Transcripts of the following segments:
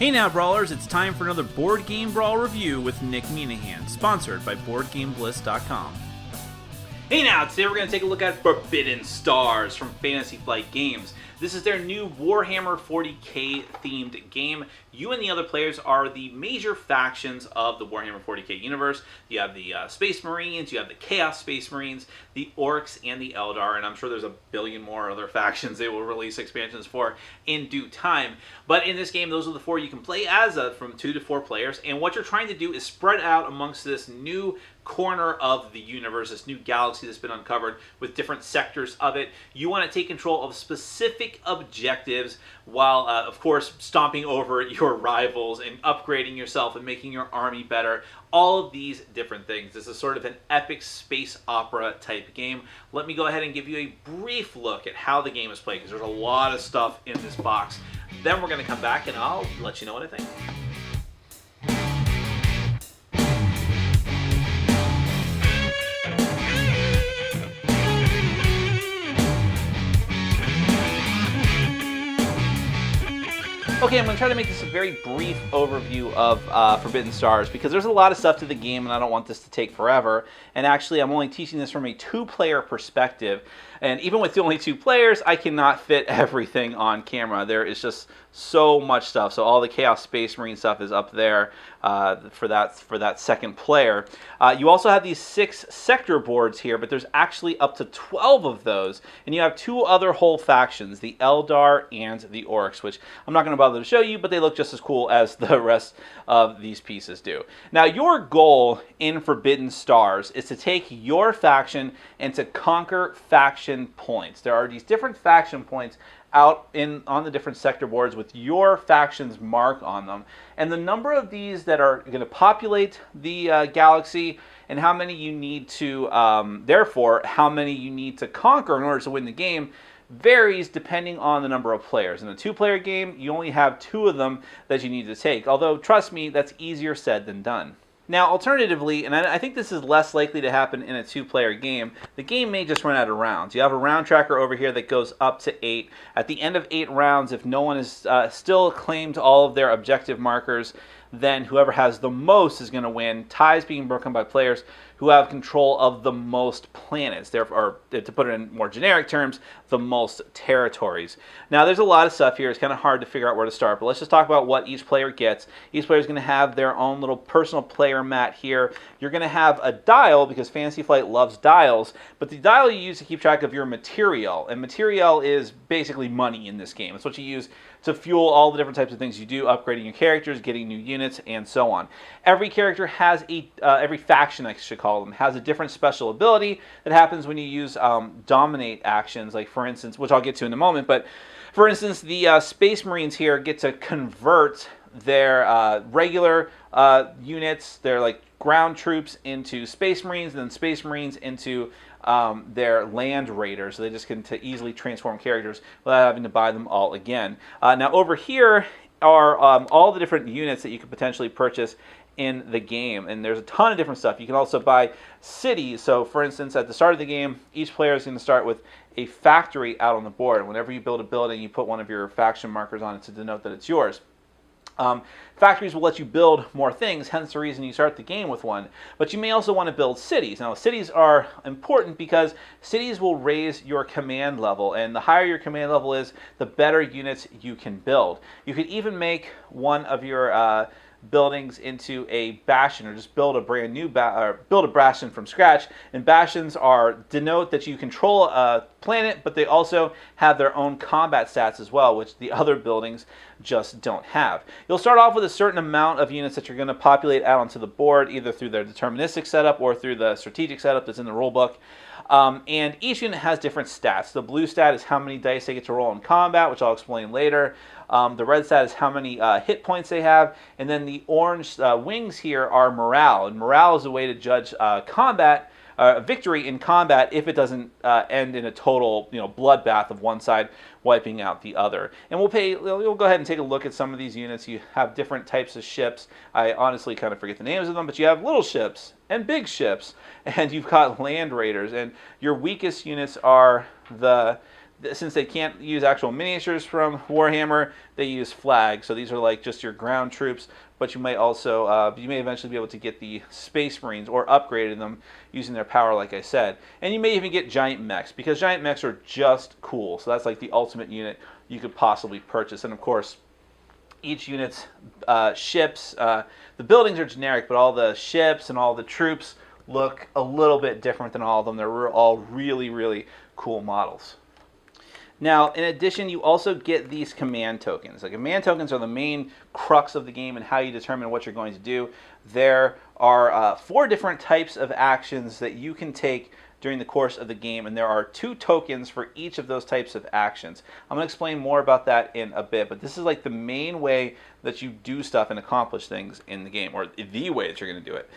Hey now, Brawlers, it's time for another Board Game Brawl review with Nick Minahan, sponsored by BoardGameBliss.com. Hey now, today we're going to take a look at Forbidden Stars from Fantasy Flight Games. This is their new Warhammer 40k themed game. You and the other players are the major factions of the Warhammer 40k universe. You have the Space Marines, you have the Chaos Space Marines, the Orcs, and the Eldar, and I'm sure there's a billion more other factions they will release expansions for in due time. But in this game, those are the four you can play as from 2 to 4 players, and what you're trying to do is spread out amongst this new corner of the universe, this new galaxy that's been uncovered with different sectors of it. You want to take control of specific objectives while, of course, stomping over your rivals and upgrading yourself and making your army better. All of these different things. This is sort of an epic space opera type game. Let me go ahead and give you a brief look at how the game is played, because there's a lot of stuff in this box. Then we're going to come back and I'll let you know what I think. Okay, I'm going to try to make this a very brief overview of Forbidden Stars, because there's a lot of stuff to the game and I don't want this to take forever. And actually, I'm only teaching this from a 2-player perspective. And even with the only 2 players, I cannot fit everything on camera. There is just so much stuff. So all the Chaos Space Marine stuff is up there for that second player. You also have these 6 sector boards here, but there's actually up to 12 of those. And you have 2 other whole factions, the Eldar and the Orcs, which I'm not going to bother to show you, but they look just as cool as the rest of these pieces do. Now, your goal in Forbidden Stars is to take your faction and to conquer faction points. There are these different faction points out on the different sector boards with your faction's mark on them, and the number of these that are going to populate the galaxy and how many you need to therefore how many you need to conquer in order to win the game varies depending on the number of players. In a 2-player game, you only have 2 of them that you need to take, although trust me, that's easier said than done. Now, alternatively, and I think this is less likely to happen in a 2-player game, the game may just run out of rounds. You have a round tracker over here that goes up to 8. At the end of 8 rounds, if no one has still claimed all of their objective markers, then whoever has the most is going to win. Ties being broken by players who have control of the most planets, or to put it in more generic terms, the most territories. Now, there's a lot of stuff here. It's kind of hard to figure out where to start, but let's just talk about what each player gets. Each player is going to have their own little personal player mat here. You're going to have a dial, because Fantasy Flight loves dials, but the dial you use to keep track of your material, and material is basically money in this game. It's what you use to fuel all the different types of things you do, upgrading your characters, getting new units, and so on. Every character has every faction, I should call them, has a different special ability that happens when you use dominate actions, like for instance, which I'll get to in a moment, but for instance, the Space Marines here get to convert their regular units, their like ground troops, into Space Marines, and then Space Marines into their land raiders, so they just can easily transform characters without having to buy them all again. Now over here are all the different units that you could potentially purchase in the game, and there's a ton of different stuff. You can also buy cities. So for instance, at the start of the game, each player is going to start with a factory out on the board. Whenever you build a building, you put one of your faction markers on it to denote that it's yours. Factories will let you build more things, hence the reason you start the game with one. But you may also want to build cities. Now, cities are important because cities will raise your command level, and the higher your command level is, the better units you can build. You could even make one of your buildings into a bastion, or just build a brand new build a bastion from scratch. And bastions denote that you control a planet, but they also have their own combat stats as well, which the other buildings just don't have. You'll start off with a certain amount of units that you're going to populate out onto the board, either through their deterministic setup or through the strategic setup that's in the rulebook. And each unit has different stats. The blue stat is how many dice they get to roll in combat, which I'll explain later. The red stat is how many hit points they have. And then the orange wings here are morale. And morale is a way to judge victory in combat if it doesn't end in a total bloodbath of one side wiping out the other. And we'll go ahead and take a look at some of these units. You have different types of ships. I honestly kind of forget the names of them, but you have little ships and big ships, and you've got land raiders. And your weakest units are the since they can't use actual miniatures from Warhammer, they use flags. So these are like just your ground troops, but you might also, you may eventually be able to get the Space Marines or upgraded them using their power, like I said. And you may even get giant mechs, because giant mechs are just cool. So that's like the ultimate unit you could possibly purchase. And of course, each unit's ships, the buildings are generic, but all the ships and all the troops look a little bit different than all of them. They're all really, really cool models. Now, in addition, you also get these command tokens. The command tokens are the main crux of the game and how you determine what you're going to do. There are 4 different types of actions that you can take during the course of the game, and there are 2 tokens for each of those types of actions. I'm going to explain more about that in a bit, but this is like the main way that you do stuff and accomplish things in the game, or the way that you're going to do it.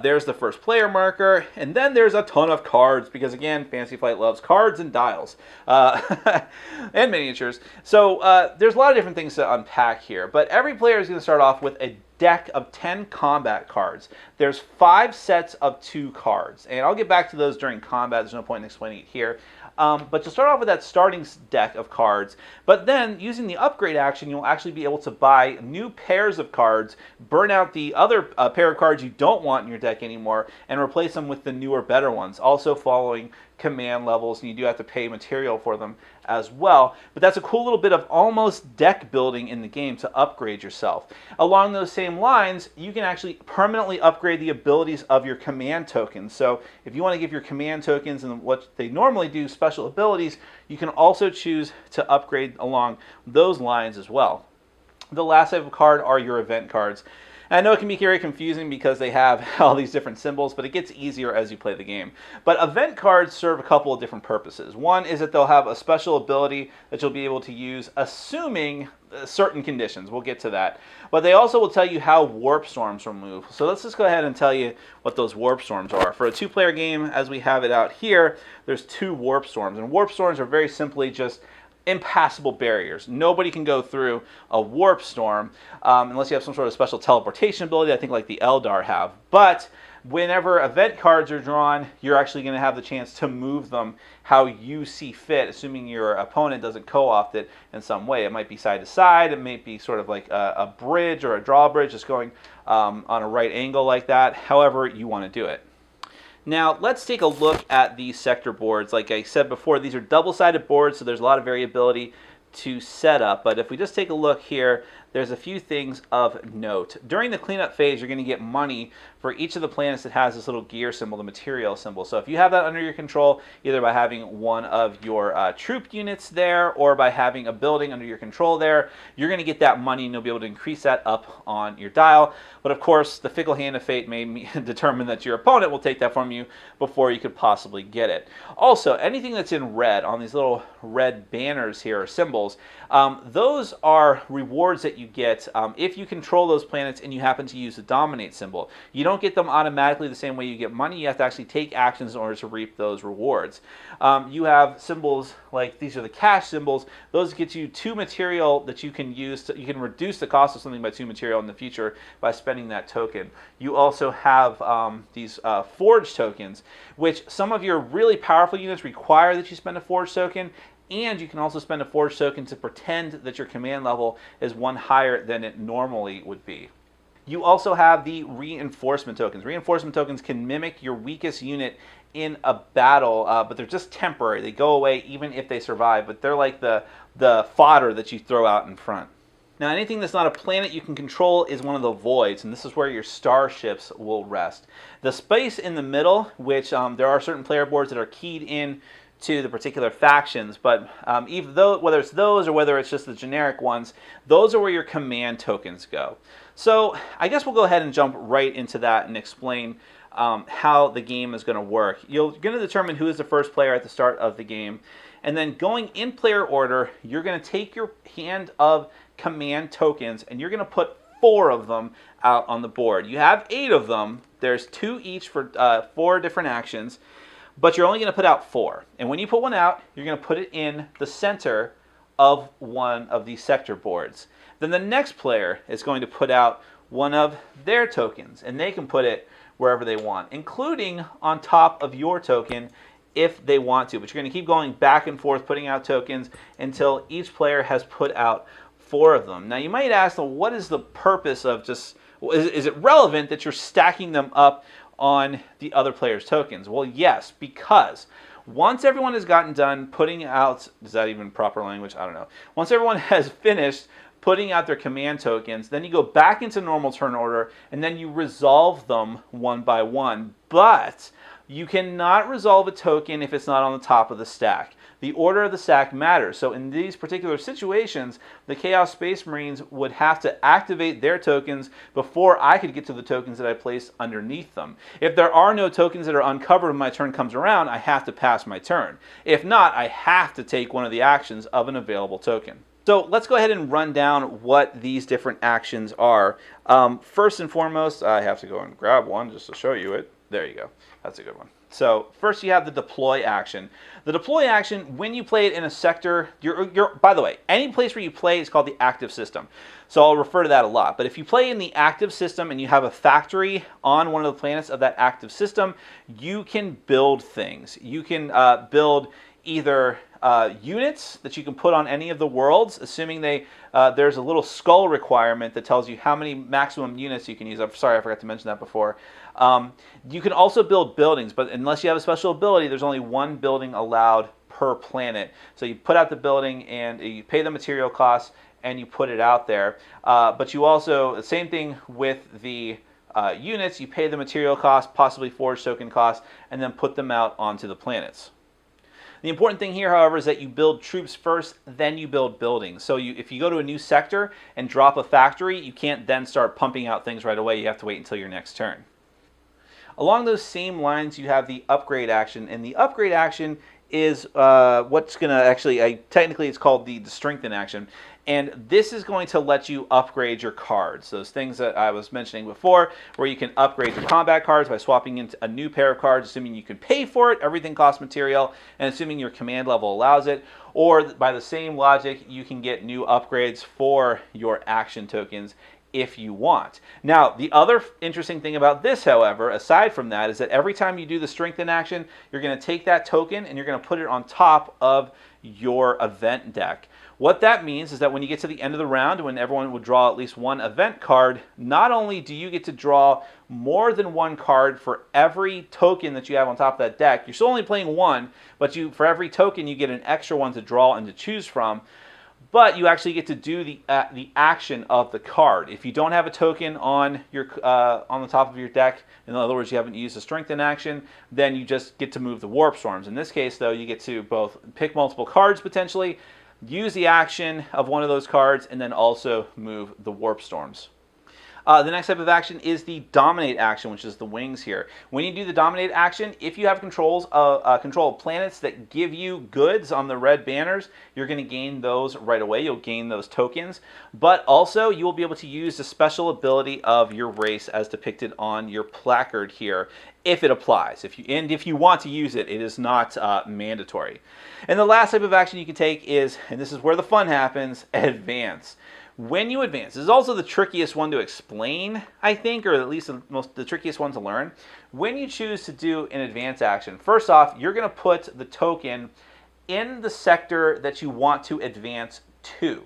There's the first player marker, and then there's a ton of cards, because again, Fantasy Flight loves cards and dials, and miniatures. So there's a lot of different things to unpack here, but every player is going to start off with a deck of 10 combat cards. There's 5 sets of 2 cards, and I'll get back to those during combat. There's no point in explaining it here. But you'll start off with that starting deck of cards, but then using the upgrade action, you'll actually be able to buy new pairs of cards, burn out the other pair of cards you don't want in your deck anymore, and replace them with the newer, better ones, also following command levels, and you do have to pay material for them as well. But that's a cool little bit of almost deck building in the game to upgrade yourself. Along those same lines, you can actually permanently upgrade the abilities of your command tokens. So if you want to give your command tokens and what they normally do special abilities, you can also choose to upgrade along those lines as well. The last type of card are your event cards. And I know it can be very confusing because they have all these different symbols, but it gets easier as you play the game. But event cards serve a couple of different purposes. One is that they'll have a special ability that you'll be able to use, assuming certain conditions. We'll get to that. But they also will tell you how warp storms will move. So let's just go ahead and tell you what those warp storms are. For a 2-player game, as we have it out here, there's 2 warp storms. And warp storms are very simply just impassable barriers. Nobody can go through a warp storm unless you have some sort of special teleportation ability, I think like the Eldar have. But whenever event cards are drawn, you're actually going to have the chance to move them how you see fit, assuming your opponent doesn't co-opt it in some way. It might be side to side, it might be sort of like a bridge or a drawbridge just going on a right angle like that, however you want to do it. Now, let's take a look at these sector boards. Like I said before, these are double-sided boards, so there's a lot of variability to set up. But if we just take a look here, there's a few things of note. During the cleanup phase, you're going to get money for each of the planets that has this little gear symbol, the material symbol. So if you have that under your control, either by having one of your troop units there or by having a building under your control there, you're going to get that money and you'll be able to increase that up on your dial. But of course, the fickle hand of fate may determine that your opponent will take that from you before you could possibly get it. Also, anything that's in red on these little red banners here or symbols, those are rewards that you get if you control those planets and you happen to use the dominate symbol. You don't get them automatically the same way you get money. You have to actually take actions in order to reap those rewards. You have symbols like these are the cash symbols. Those get you 2 material that you can use. You can reduce the cost of something by 2 material in the future by spending that token. You also have these forge tokens, which some of your really powerful units require that you spend a forge token. And you can also spend a forge token to pretend that your command level is one higher than it normally would be. You also have the reinforcement tokens. Reinforcement tokens can mimic your weakest unit in a battle, but they're just temporary. They go away even if they survive, but they're like the fodder that you throw out in front. Now, anything that's not a planet you can control is one of the voids, and this is where your starships will rest. The space in the middle, which there are certain player boards that are keyed in to the particular factions, but even though whether it's those or whether it's just the generic ones, those are where your command tokens go. So I guess we'll go ahead and jump right into that and explain how the game is going to work. You're going to determine who is the first player at the start of the game, and then going in player order, you're going to take your hand of command tokens and you're going to put 4 of them out on the board. You have 8 of them. There's 2 each for 4 different actions. But you're only going to put out 4. And when you put one out, you're going to put it in the center of one of these sector boards. Then the next player is going to put out one of their tokens, and they can put it wherever they want, including on top of your token if they want to. But you're going to keep going back and forth, putting out tokens until each player has put out 4 of them. Now you might ask, well, what is the purpose of just, is it relevant that you're stacking them up on the other player's tokens? Well, yes, because once everyone has gotten done putting out, is that even proper language? I don't know. Once everyone has finished putting out their command tokens, then you go back into normal turn order, and then you resolve them one by one. But you cannot resolve a token if it's not on the top of the stack. The order of the stack matters. So in these particular situations, the Chaos Space Marines would have to activate their tokens before I could get to the tokens that I placed underneath them. If there are no tokens that are uncovered when my turn comes around, I have to pass my turn. If not, I have to take one of the actions of an available token. So let's go ahead and run down what these different actions are. First and foremost, I have to go and grab one just to show you it. There you go. That's a good one. So first you have the deploy action. The deploy action, when you play it in a sector, by the way, any place where you play is called the active system. So I'll refer to that a lot. But if you play in the active system and you have a factory on one of the planets of that active system, you can build things. You can build either units that you can put on any of the worlds, assuming there's a little skull requirement that tells you how many maximum units you can use. I'm sorry, I forgot to mention that before. You can also build buildings, but unless you have a special ability, there's only one building allowed per planet. So you put out the building and you pay the material costs and you put it out there. But you also, the same thing with the units, you pay the material costs, possibly forge token costs, and then put them out onto the planets. The important thing here, however, is that you build troops first, then you build buildings. So if you go to a new sector and drop a factory, you can't then start pumping out things right away. You have to wait until your next turn. Along those same lines, you have the upgrade action, and the upgrade action is what's going to actually, technically it's called the strengthen action, and this is going to let you upgrade your cards. Those things that I was mentioning before, where you can upgrade your combat cards by swapping into a new pair of cards, assuming you can pay for it, everything costs material, and assuming your command level allows it, or by the same logic, you can get new upgrades for your action tokens if you want. Now, the other interesting thing about this, however, aside from that, is that every time you do the strengthen action, you're going to take that token and you're going to put it on top of your event deck. What that means is that when you get to the end of the round, when everyone would draw at least one event card, not only do you get to draw more than one card for every token that you have on top of that deck, you're still only playing one, but for every token you get an extra one to draw and to choose from. But you actually get to do the action of the card. If you don't have a token on the top of your deck, in other words, you haven't used a strengthen action, then you just get to move the warp storms. In this case, though, you get to both pick multiple cards potentially, use the action of one of those cards, and then also move the warp storms. The next type of action is the dominate action, which is the wings here. When you do the dominate action, if you have control of planets that give you goods on the red banners, you're going to gain those right away. You'll gain those tokens, but also you will be able to use the special ability of your race as depicted on your placard here, if it applies. If you want to use it, it is not mandatory. And the last type of action you can take is, and this is where the fun happens, advance. When you advance, this is also the trickiest one to explain, I think, or at least the trickiest one to learn. When you choose to do an advance action, first off, you're going to put the token in the sector that you want to advance to.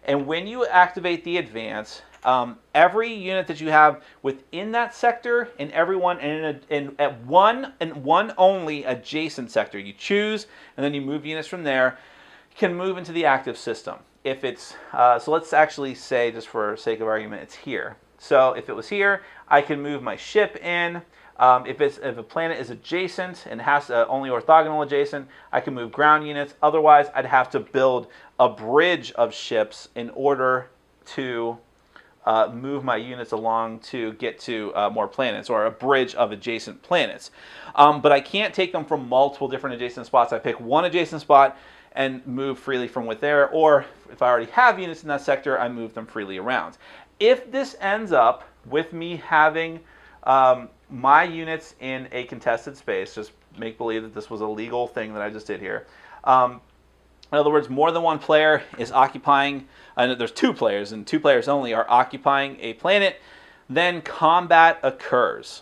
And when you activate the advance, every unit that you have within that sector and everyone at one and one only adjacent sector, you choose and then you move units from there, can move into the active system. If it's, so let's actually say, just for sake of argument, it's here. So if it was here, I can move my ship in. If a planet is adjacent and has only orthogonal adjacent, I can move ground units. Otherwise, I'd have to build a bridge of ships in order to move my units along to get to more planets, or a bridge of adjacent planets. But I can't take them from multiple different adjacent spots. I pick one adjacent spot and move freely from with there, or if I already have units in that sector, I move them freely around. If this ends up with me having my units in a contested space, just make believe that this was a legal thing that I just did here. In other words, more than one player is occupying, and there's 2 players, and 2 players only are occupying a planet, then combat occurs.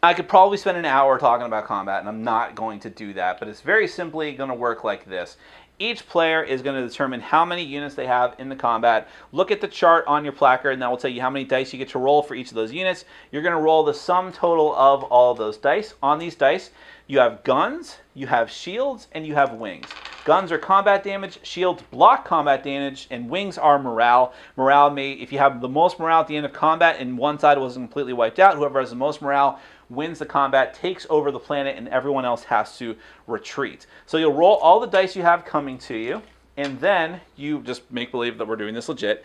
I could probably spend an hour talking about combat, and I'm not going to do that, but it's very simply going to work like this. Each player is going to determine how many units they have in the combat. Look at the chart on your placard, and that will tell you how many dice you get to roll for each of those units. You're going to roll the sum total of all of those dice. On these dice, you have guns, you have shields, and you have wings. Guns are combat damage, shields block combat damage, and wings are morale. Morale may, if you have the most morale at the end of combat and one side wasn't completely wiped out, whoever has the most morale wins the combat, takes over the planet, and everyone else has to retreat. So you'll roll all the dice you have coming to you, and then you just make believe that we're doing this legit.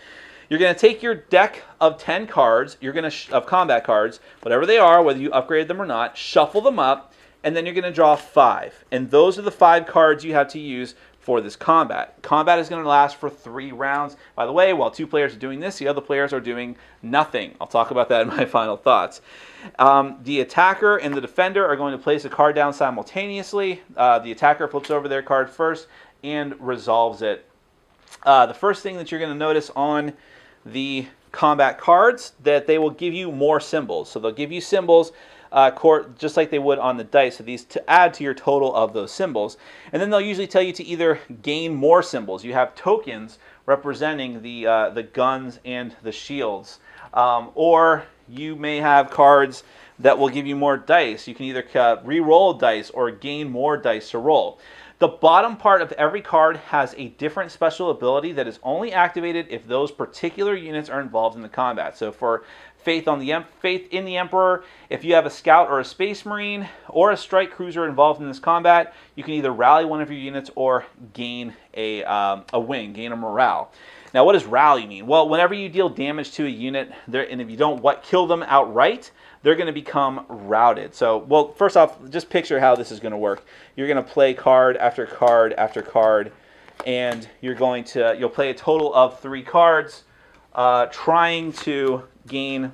You're going to take your deck of 10 cards, of combat cards, whatever they are, whether you upgraded them or not, shuffle them up, and then you're going to draw 5. And those are the 5 cards you have to use for this combat. Combat is going to last for 3 rounds. By the way, while 2 players are doing this, the other players are doing nothing. I'll talk about that in my final thoughts. The attacker and the defender are going to place a card down simultaneously. The attacker flips over their card first and resolves it. The first thing that you're going to notice on the combat cards, that they will give you more symbols. So they'll give you symbols just like they would on the dice, so these to add to your total of those symbols. And then they'll usually tell you to either gain more symbols. You have tokens representing the guns and the shields. Or you may have cards that will give you more dice. You can either re-roll dice or gain more dice to roll. The bottom part of every card has a different special ability that is only activated if those particular units are involved in the combat. So for Faith in the Emperor, if you have a scout or a space marine or a strike cruiser involved in this combat, you can either rally one of your units or gain a wing, gain a morale. Now, what does rally mean? Well, whenever you deal damage to a unit, and if you don't kill them outright, they're going to become routed. So, well, first off, just picture how this is going to work. You're going to play card after card after card, and you'll play a total of 3 cards, trying to gain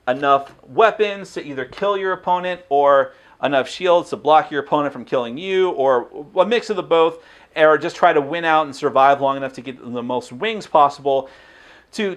enough weapons to either kill your opponent or enough shields to block your opponent from killing you, or a mix of the both, or just try to win out and survive long enough to get the most wings possible to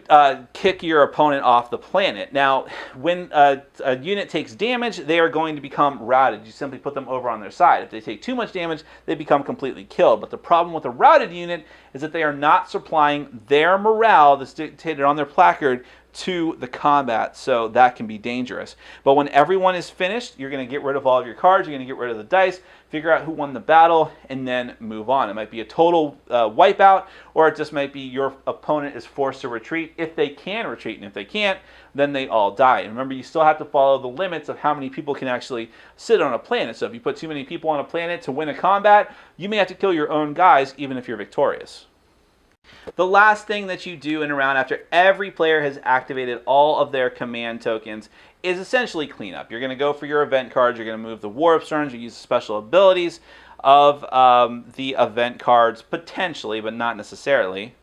kick your opponent off the planet. Now, when a unit takes damage, they are going to become routed. You simply put them over on their side. If they take too much damage, they become completely killed. But the problem with a routed unit is that they are not supplying their morale that's dictated on their placard to the combat, so that can be dangerous. But when everyone is finished, you're going to get rid of all of your cards, you're going to get rid of the dice, figure out who won the battle, and then move on. It might be a total wipeout, or it just might be your opponent is forced to retreat if they can retreat, and if they can't, then they all die. And remember, you still have to follow the limits of how many people can actually sit on a planet. So if you put too many people on a planet to win a combat, you may have to kill your own guys, even if you're victorious. The last thing that you do in a round after every player has activated all of their command tokens is essentially cleanup. You're going to go for your event cards, you're going to move the warp stones, you use the special abilities of the event cards, potentially, but not necessarily.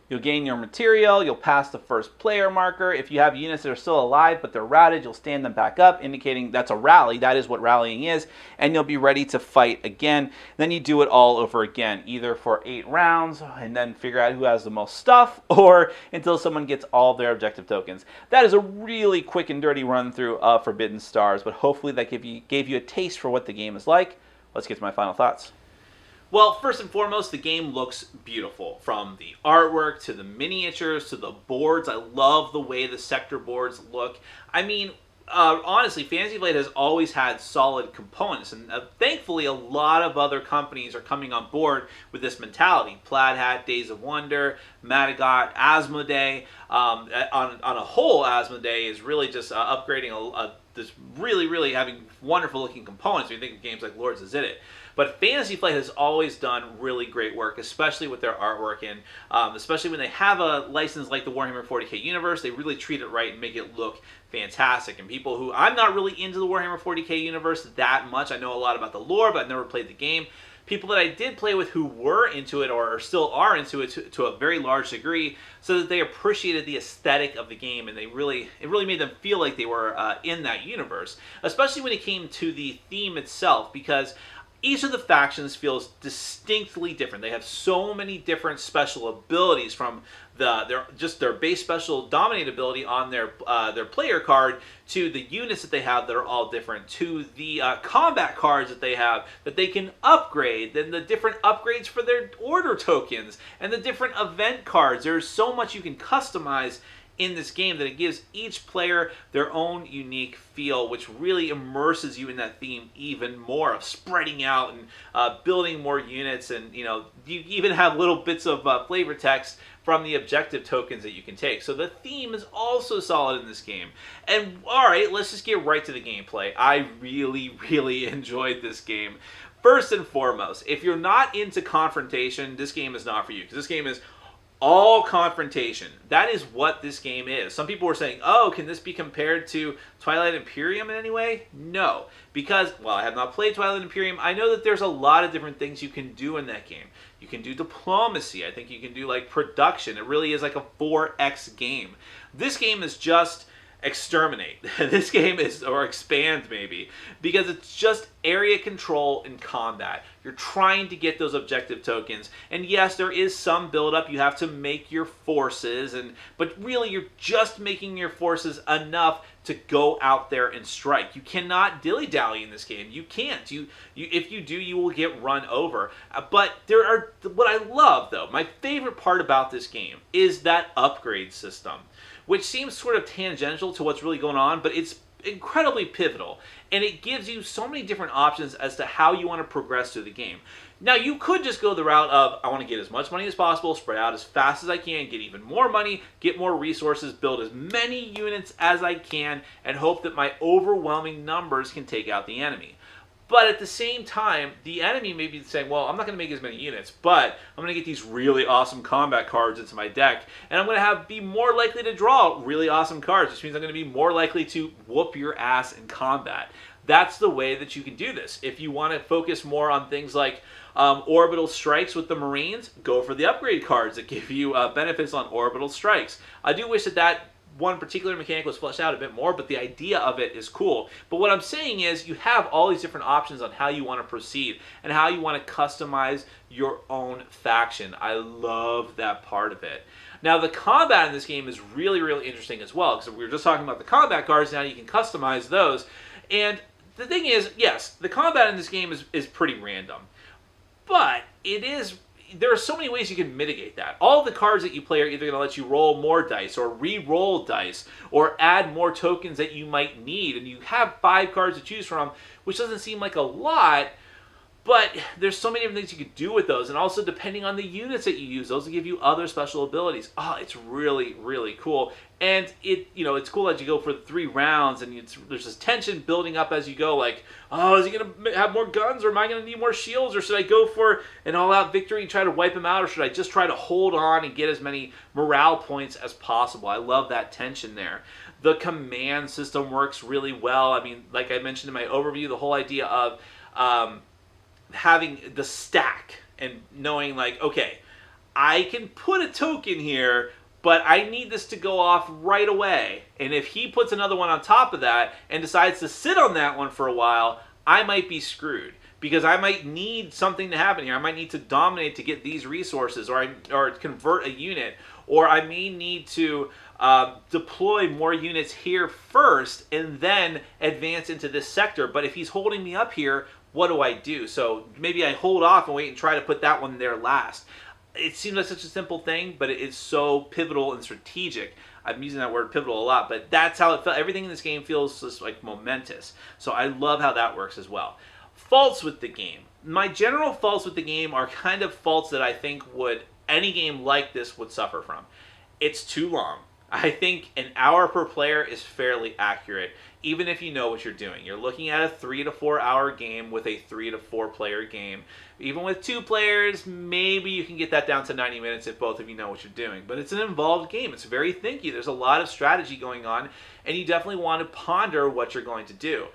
You'll gain your material, you'll pass the first player marker. If you have units that are still alive but they're routed, you'll stand them back up, indicating that's a rally. That is what rallying is, and you'll be ready to fight again. Then you do it all over again, either for 8 rounds and then figure out who has the most stuff, or until someone gets all their objective tokens. That is a really quick and dirty run through of Forbidden Stars, but hopefully that gave you a taste for what the game is like. Let's get to my final thoughts. Well, first and foremost, the game looks beautiful. From the artwork to the miniatures to the boards. I love the way the sector boards look. I mean, honestly, Fantasy Flight has always had solid components, and thankfully a lot of other companies are coming on board with this mentality. Plaid Hat, Days of Wonder, Madagascar, Asmodee. On a whole, Asmodee is really just upgrading this really having wonderful looking components when you think of games like Lords of Zidit. But Fantasy Flight has always done really great work, especially with their artwork, and especially when they have a license like the Warhammer 40k universe, they really treat it right and make it look fantastic. And people who, I'm not really into the Warhammer 40k universe that much. I know a lot about the lore, but I've never played the game. People that I did play with who were into it or still are into it to a very large degree, so that they appreciated the aesthetic of the game, and it really made them feel like they were in that universe, especially when it came to the theme itself, because each of the factions feels distinctly different. They have so many different special abilities, from their base special dominate ability on their player card, to the units that they have that are all different, to the combat cards that they have that they can upgrade, then the different upgrades for their order tokens, and the different event cards. There's so much you can customize in this game that it gives each player their own unique feel, which really immerses you in that theme even more, of spreading out and building more units. And you even have little bits of flavor text from the objective tokens that you can take. So the theme is also solid in this game. And alright, let's just get right to the gameplay. I really enjoyed this game. First and foremost, if you're not into confrontation, this game is not for you, because this game is all confrontation. That is what this game is. Some people were saying, oh, can this be compared to Twilight Imperium in any way? No. Because, while I have not played Twilight Imperium, I know that there's a lot of different things you can do in that game. You can do diplomacy. I think you can do, like, production. It really is like a 4X game. This game is just exterminate. This game is, or expand maybe, because it's just area control and combat. You're trying to get those objective tokens, and yes, there is some build up. You have to make your forces, but really you're just making your forces enough to go out there and strike. You cannot dilly-dally in this game. You can't. If you do, you will get run over. But what I love, though, my favorite part about this game is that upgrade system, which seems sort of tangential to what's really going on, but it's incredibly pivotal. And it gives you so many different options as to how you want to progress through the game. Now, you could just go the route of, I want to get as much money as possible, spread out as fast as I can, get even more money, get more resources, build as many units as I can, and hope that my overwhelming numbers can take out the enemy. But at the same time, the enemy may be saying, well, I'm not going to make as many units, but I'm going to get these really awesome combat cards into my deck, and I'm going to be more likely to draw really awesome cards, which means I'm going to be more likely to whoop your ass in combat. That's the way that you can do this. If you want to focus more on things like orbital strikes with the Marines, go for the upgrade cards that give you benefits on orbital strikes. I do wish that one particular mechanic was fleshed out a bit more, but the idea of it is cool. But what I'm saying is, you have all these different options on how you want to proceed and how you want to customize your own faction. I love that part of it. Now, the combat in this game is really interesting as well, because we were just talking about the combat cards. Now you can customize those. And the thing is, yes, the combat in this game is pretty random, but there are so many ways you can mitigate that. All the cards that you play are either going to let you roll more dice, or re-roll dice, or add more tokens that you might need. And you have 5 cards to choose from, which doesn't seem like a lot, but there's so many different things you could do with those. And also, depending on the units that you use, those will give you other special abilities. Oh, it's really cool. And it's cool that you go for 3 rounds, and there's this tension building up as you go, like, oh, is he going to have more guns, or am I going to need more shields, or should I go for an all-out victory and try to wipe him out, or should I just try to hold on and get as many morale points as possible? I love that tension there. The command system works really well. I mean, like I mentioned in my overview, the whole idea of having the stack and knowing, like, okay, I can put a token here, but I need this to go off right away. And if he puts another one on top of that and decides to sit on that one for a while, I might be screwed, because I might need something to happen here. I might need to dominate to get these resources, or convert a unit, or I may need to deploy more units here first and then advance into this sector. But if he's holding me up here, what do I do? So maybe I hold off and wait and try to put that one there last. It seems like such a simple thing, but it is so pivotal and strategic. I'm using that word pivotal a lot, but that's how it felt. Everything in this game feels just like momentous. So I love how that works as well. Faults with the game. My general faults with the game are kind of faults that I think any game like this would suffer from. It's too long. I think an hour per player is fairly accurate, even if you know what you're doing. You're looking at a 3 to 4 hour game with a 3 to 4 player game. Even with 2 players, maybe you can get that down to 90 minutes if both of you know what you're doing. But it's an involved game. It's very thinky. There's a lot of strategy going on, and you definitely want to ponder what you're going to do.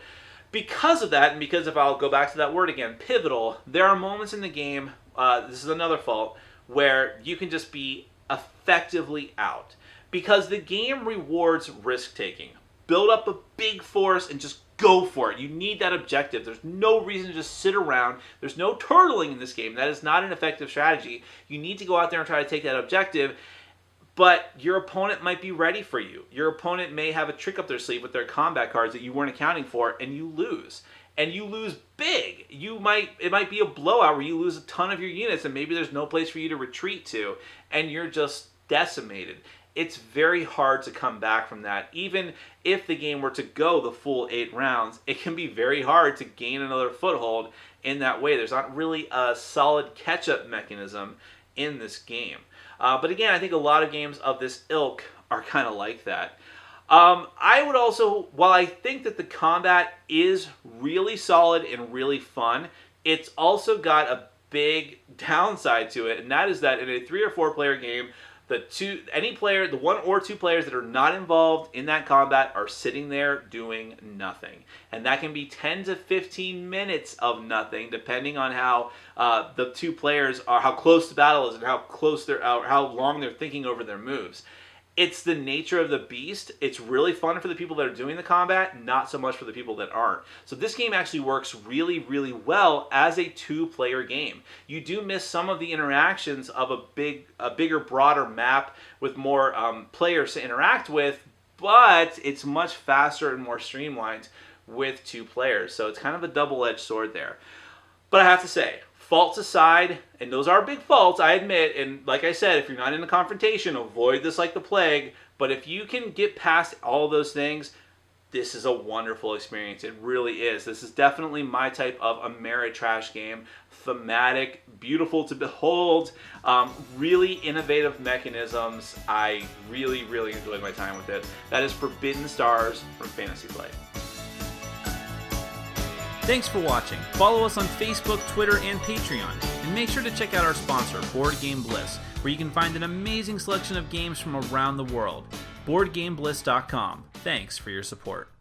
Because of that, and because if I'll go back to that word again, pivotal, there are moments in the game, this is another fault, where you can just be effectively out. Because the game rewards risk-taking. build up a big force and just go for it. You need that objective. There's no reason to just sit around. There's no turtling in this game. That is not an effective strategy. You need to go out there and try to take that objective, but your opponent might be ready for you. Your opponent may have a trick up their sleeve with their combat cards that you weren't accounting for, and you lose. And you lose big. It might be a blowout where you lose a ton of your units, and maybe there's no place for you to retreat to, and you're just decimated. It's very hard to come back from that. Even if the game were to go the full 8 rounds, it can be very hard to gain another foothold in that way. There's not really a solid catch-up mechanism in this game. But again, I think a lot of games of this ilk are kind of like that. I would also, while I think that the combat is really solid and really fun, it's also got a big downside to it, and that is that in a 3 or 4 player game, the 1 or 2 players that are not involved in that combat are sitting there doing nothing. And that can be 10 to 15 minutes of nothing, depending on how the 2 players are, how close the battle is, and how long they're thinking over their moves. It's the nature of the beast. It's really fun for the people that are doing the combat, not so much for the people that aren't. So this game actually works really, really well as a 2-player game. You do miss some of the interactions of a bigger, broader map with more players to interact with, but it's much faster and more streamlined with 2 players. So it's kind of a double-edged sword there. But I have to say, faults aside, and those are big faults, I admit, and like I said, if you're not in a confrontation, avoid this like the plague, but if you can get past all those things, this is a wonderful experience. It really is. This is definitely my type of Ameritrash game. Thematic, beautiful to behold, really innovative mechanisms. I really, really enjoyed my time with it. That is Forbidden Stars from Fantasy Flight. Thanks for watching. Follow us on Facebook, Twitter, and Patreon. And make sure to check out our sponsor, Board Game Bliss, where you can find an amazing selection of games from around the world. BoardGameBliss.com. Thanks for your support.